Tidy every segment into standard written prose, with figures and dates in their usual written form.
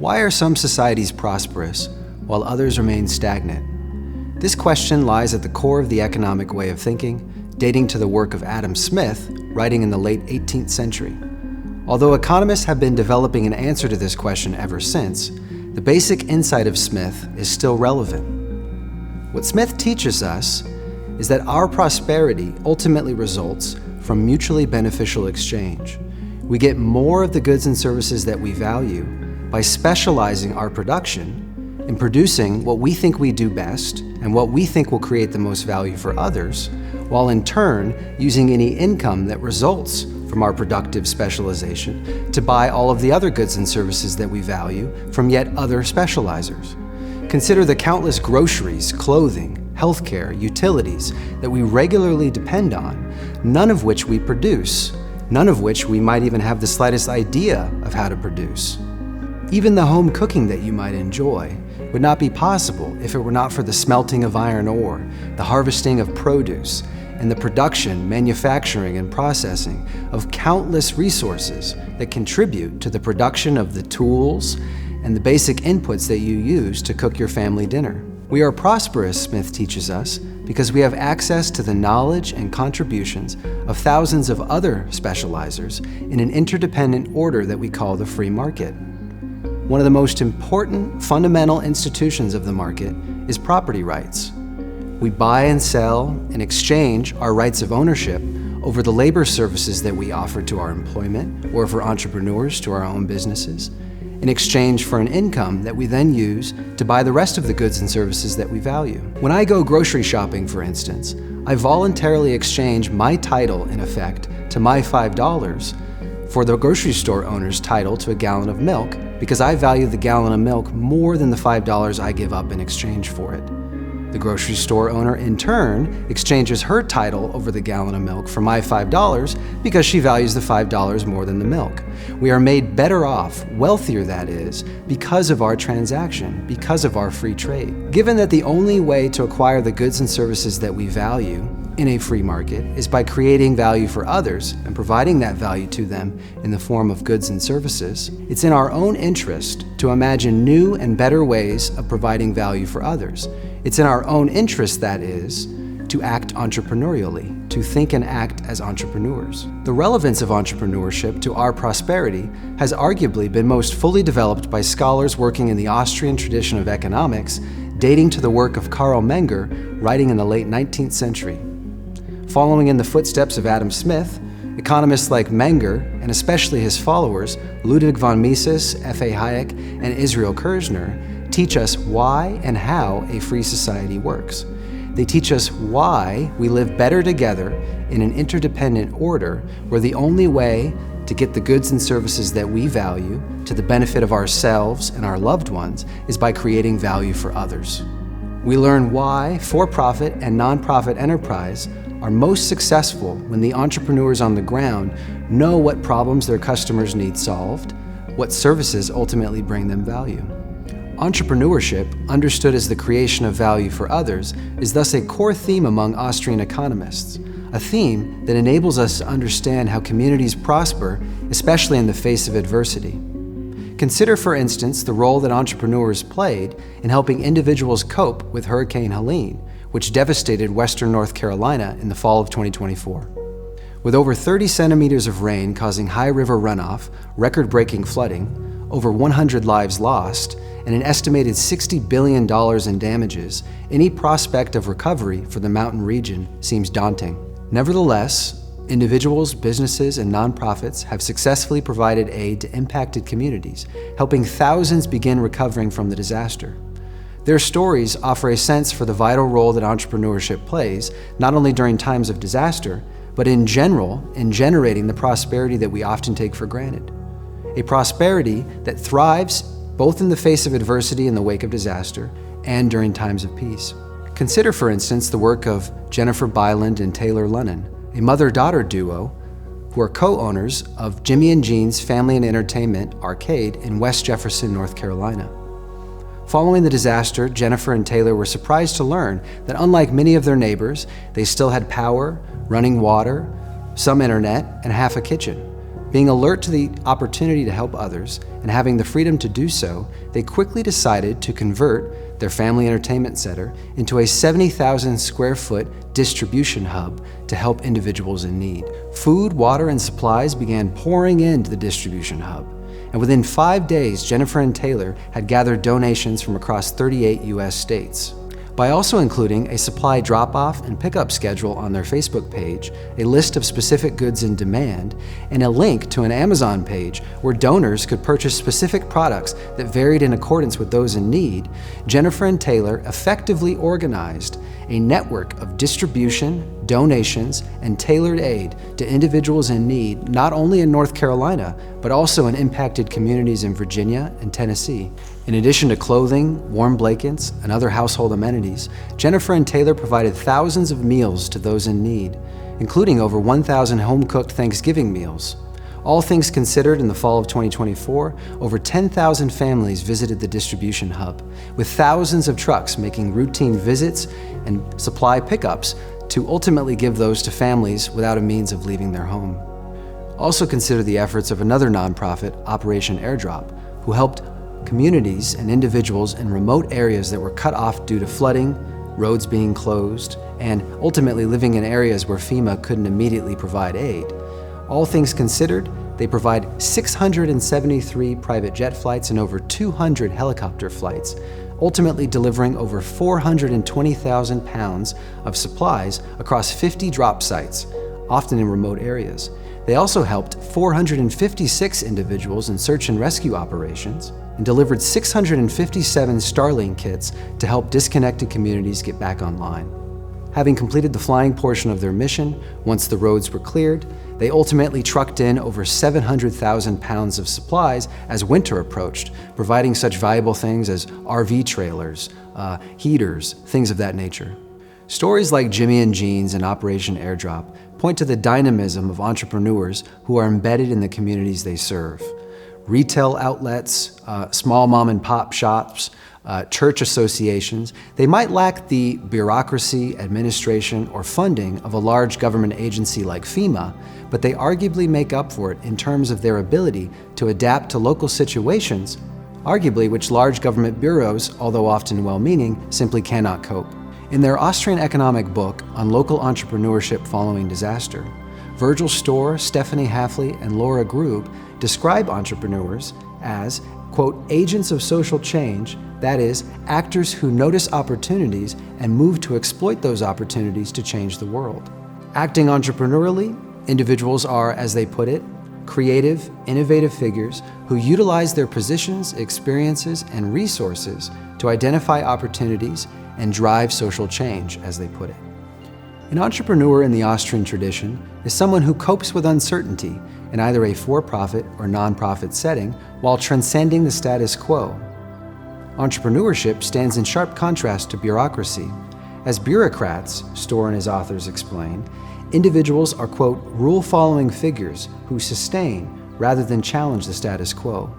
Why are some societies prosperous while others remain stagnant? This question lies at the core of the economic way of thinking, dating to the work of Adam Smith, writing in the late 18th century. Although economists have been developing an answer to this question ever since, the basic insight of Smith is still relevant. What Smith teaches us is that our prosperity ultimately results from mutually beneficial exchange. We get more of the goods and services that we value by specializing our production in producing what we think we do best and what we think will create the most value for others, while in turn using any income that results from our productive specialization to buy all of the other goods and services that we value from yet other specializers. Consider the countless groceries, clothing, healthcare, utilities that we regularly depend on, none of which we produce, none of which we might even have the slightest idea of how to produce. Even the home cooking that you might enjoy would not be possible if it were not for the smelting of iron ore, the harvesting of produce, and the production, manufacturing, and processing of countless resources that contribute to the production of the tools and the basic inputs that you use to cook your family dinner. We are prosperous, Smith teaches us, because we have access to the knowledge and contributions of thousands of other specializers in an interdependent order that we call the free market. One of the most important fundamental institutions of the market is property rights. We buy and sell and exchange our rights of ownership over the labor services that we offer to our employment or for entrepreneurs to our own businesses, in exchange for an income that we then use to buy the rest of the goods and services that we value. When I go grocery shopping, for instance, I voluntarily exchange my title, in effect, to my $5 for the grocery store owner's title to a gallon of milk, because I value the gallon of milk more than the $5 I give up in exchange for it. The grocery store owner, in turn, exchanges her title over the gallon of milk for my $5 because she values the $5 more than the milk. We are made better off, wealthier that is, because of our transaction, because of our free trade. Given that the only way to acquire the goods and services that we value in a free market is by creating value for others and providing that value to them in the form of goods and services, it's in our own interest to imagine new and better ways of providing value for others. It's in our own interest, that is, to act entrepreneurially, to think and act as entrepreneurs. The relevance of entrepreneurship to our prosperity has arguably been most fully developed by scholars working in the Austrian tradition of economics, dating to the work of Carl Menger, writing in the late 19th century. Following in the footsteps of Adam Smith, economists like Menger, and especially his followers, Ludwig von Mises, F.A. Hayek, and Israel Kirzner, teach us why and how a free society works. They teach us why we live better together in an interdependent order where the only way to get the goods and services that we value to the benefit of ourselves and our loved ones is by creating value for others. We learn why for-profit and non-profit enterprise are most successful when the entrepreneurs on the ground know what problems their customers need solved, what services ultimately bring them value. Entrepreneurship, understood as the creation of value for others, is thus a core theme among Austrian economists, a theme that enables us to understand how communities prosper, especially in the face of adversity. Consider, for instance, the role that entrepreneurs played in helping individuals cope with Hurricane Helene, which devastated western North Carolina in the fall of 2024. With over 30 centimeters of rain causing high river runoff, record-breaking flooding, over 100 lives lost, and an estimated $60 billion in damages, any prospect of recovery for the mountain region seems daunting. Nevertheless, individuals, businesses, and nonprofits have successfully provided aid to impacted communities, helping thousands begin recovering from the disaster. Their stories offer a sense for the vital role that entrepreneurship plays, not only during times of disaster, but in general in generating the prosperity that we often take for granted. A prosperity that thrives both in the face of adversity in the wake of disaster and during times of peace. Consider, for instance, the work of Jennifer Byland and Taylor Lunnan, a mother-daughter duo who are co-owners of Jimmy and Jean's Family and Entertainment Arcade in West Jefferson, North Carolina. Following the disaster, Jennifer and Taylor were surprised to learn that unlike many of their neighbors, they still had power, running water, some internet, and half a kitchen. Being alert to the opportunity to help others and having the freedom to do so, they quickly decided to convert their family entertainment center into a 70,000 square foot distribution hub to help individuals in need. Food, water, and supplies began pouring into the distribution hub. And within 5 days, Jennifer and Taylor had gathered donations from across 38 U.S. states. By also including a supply drop-off and pickup schedule on their Facebook page, a list of specific goods in demand, and a link to an Amazon page where donors could purchase specific products that varied in accordance with those in need, Jennifer and Taylor effectively organized a network of distribution, donations, and tailored aid to individuals in need, not only in North Carolina, but also in impacted communities in Virginia and Tennessee. In addition to clothing, warm blankets, and other household amenities, Jennifer and Taylor provided thousands of meals to those in need, including over 1,000 home-cooked Thanksgiving meals. All things considered, in the fall of 2024, over 10,000 families visited the distribution hub, with thousands of trucks making routine visits and supply pickups to ultimately give those to families without a means of leaving their home. Also consider the efforts of another nonprofit, Operation Airdrop, who helped communities and individuals in remote areas that were cut off due to flooding, roads being closed, and ultimately living in areas where FEMA couldn't immediately provide aid. All things considered, they provide 673 private jet flights and over 200 helicopter flights, ultimately delivering over 420,000 pounds of supplies across 50 drop sites, often in remote areas. They also helped 456 individuals in search and rescue operations and delivered 657 Starlink kits to help disconnected communities get back online. Having completed the flying portion of their mission, once the roads were cleared, they ultimately trucked in over 700,000 pounds of supplies as winter approached, providing such valuable things as RV trailers, heaters, things of that nature. Stories like Jimmy and Jean's and Operation Airdrop point to the dynamism of entrepreneurs who are embedded in the communities they serve. Retail outlets, small mom and pop shops, church associations, they might lack the bureaucracy, administration, or funding of a large government agency like FEMA, but they arguably make up for it in terms of their ability to adapt to local situations, arguably which large government bureaus, although often well-meaning, simply cannot cope. In their Austrian Economic book on local entrepreneurship following disaster, Virgil Storr, Stephanie Hafley, and Laura Grube describe entrepreneurs as, quote, agents of social change, that is, actors who notice opportunities and move to exploit those opportunities to change the world. Acting entrepreneurially, individuals are, as they put it, creative, innovative figures who utilize their positions, experiences, and resources to identify opportunities and drive social change, as they put it. An entrepreneur in the Austrian tradition is someone who copes with uncertainty in either a for-profit or nonprofit setting while transcending the status quo. Entrepreneurship stands in sharp contrast to bureaucracy. As bureaucrats, Storr and his authors explain, individuals are, quote, rule-following figures who sustain rather than challenge the status quo.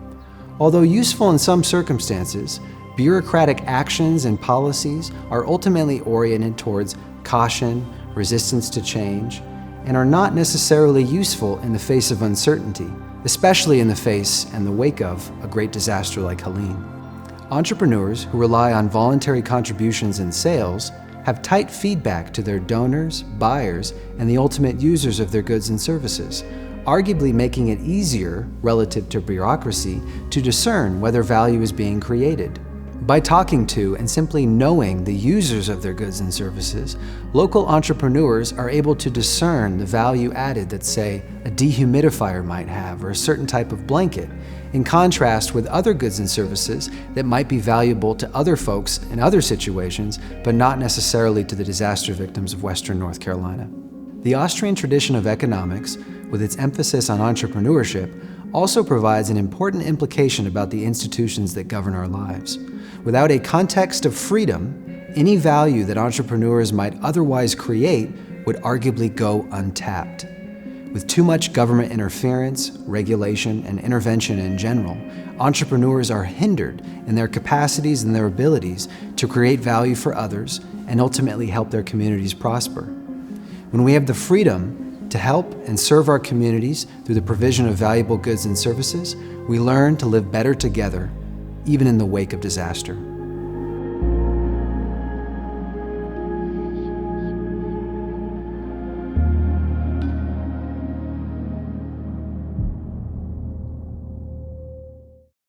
Although useful in some circumstances, bureaucratic actions and policies are ultimately oriented towards caution, resistance to change, and are not necessarily useful in the face of uncertainty, especially in the face and the wake of a great disaster like Helene. Entrepreneurs who rely on voluntary contributions and sales have tight feedback to their donors, buyers, and the ultimate users of their goods and services, arguably making it easier, relative to bureaucracy, to discern whether value is being created. By talking to and simply knowing the users of their goods and services, local entrepreneurs are able to discern the value added that, say, a dehumidifier might have or a certain type of blanket, in contrast with other goods and services that might be valuable to other folks in other situations, but not necessarily to the disaster victims of Western North Carolina. The Austrian tradition of economics, with its emphasis on entrepreneurship, also provides an important implication about the institutions that govern our lives. Without a context of freedom, any value that entrepreneurs might otherwise create would arguably go untapped. With too much government interference, regulation, and intervention in general, entrepreneurs are hindered in their capacities and their abilities to create value for others and ultimately help their communities prosper. When we have the freedom To help and serve our communities through the provision of valuable goods and services, we learn to live better together, even in the wake of disaster.